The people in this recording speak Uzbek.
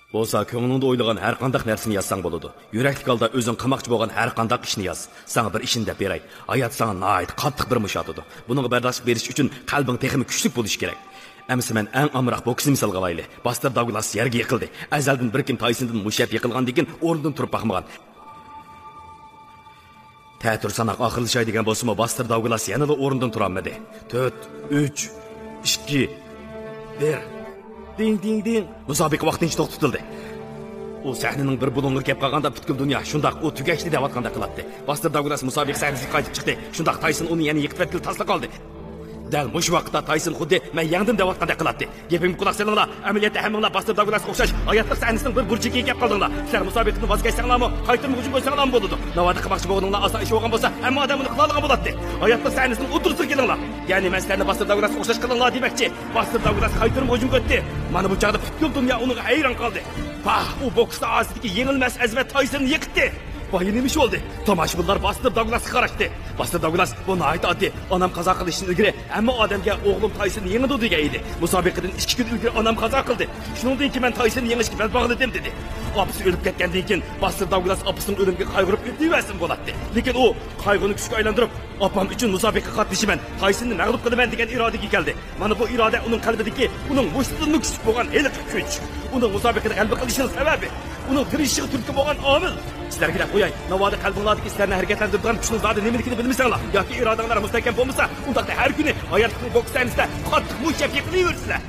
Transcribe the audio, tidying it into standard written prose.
Болса, көңіліңді ойлаған әр қандақ нәрсені yazsаң болады. Yüreklik алда өзің қылмақчы болған әр қандақ ішini yaz. Саңа бір ішін деп берей. Аят саңа найт қаттық бір мұш атыды. Бұның бәрдашлық беріш үшін қалбың текімі күштік болыш керек. Әмісі мен әң амырақ боксы мисал қалайлы. Бастыр Дауглас ерге екілді. Әзәлдің бір кім Тайсондан мұшап екілған деген орындың тұрып бақымаған. Тәтір санақ ақылы шай деген болсы ма Бастыр Дауглас яны да орындың тұрамады. 4, 3, 2, 1. Ding. Musabik vaqtincha to'xtatildi. U sahnaning bir bulung'ir kelib qolganda butkul dunyo shundoq u tugashdi deb aytganda qiladi. Bastir Douglas Musabik sahnasiga qaytib chiqdi. Shundoq Tayson uni yana yiqitib etkil tasla qoldi. Dal mush vaqtda Tayson xuddi men yangdim deb aytganda qiladi. Gapimga quloq solinglar. Amaliyotda hammanglar Bastir Douglas o'xshash hayotlik sahnasining bir burchiga kelib qoldinglar. Sizlar Musabikni voz kechsanglarmi, qaytirib hujum qilsanglarmi bo'ladi. Navada qilmoqchi bo'lganinglar asosan ish bo'lgan bo'lsa, hamma odam uni qila olgan bo'ladi. Hayotlik sahnasining o'tirisiga kelinglar. Ya'ni men sizlarni Bastir Douglas o'xshash qilinglar demoqchi. Bastir Douglas qaytirib hujum qildi. Mana bu chog'da butkul dunyo uni hayron qoldi. Bah, u boksda osidagi yengilmas azmat Taysonni yiqitdi. Vay nima ish bo'ldi? Tomoshabinlar Bastir Douglasga qarashdi. Bastir Douglas buni aytdi. Onam qazo qilishdan ilgari hamma odamga o'g'lim Taysonni yengdi degan edi. Musobaqidan 2 kun ilgari onam qazo qildi. Shundan keyin men Taysonni yengishga bel bog'ladim dedi. Opasi o'lib ketgandan keyin Bastir Douglas opasining o'limiga qayg'urib o'tiyversin bo'ladi. Lekin u qayg'uni kuchga aylantirib, opam uchun musobaqa qatnashiman, Taysonni mag'lub qilaman degan irodaga keldi. Mana bu iroda uning qalbidagi, uning bo'shliqdan kuchli bo'lgan heliq kuch. Uning musobaqada g'alaba qilishining sababi, uning tirishiga turtki bo'lgan omil. Sizlarga deb qo'yay, navoda qalbinglardagi sizlarni harakatlantirgan kuchning zodi nimaligini bilmaysanglar yoki irodanglar mustahkam bo'lmasa, unda har kuni hayotning boks sahnasida qattiq mushab yiqilaversizlar.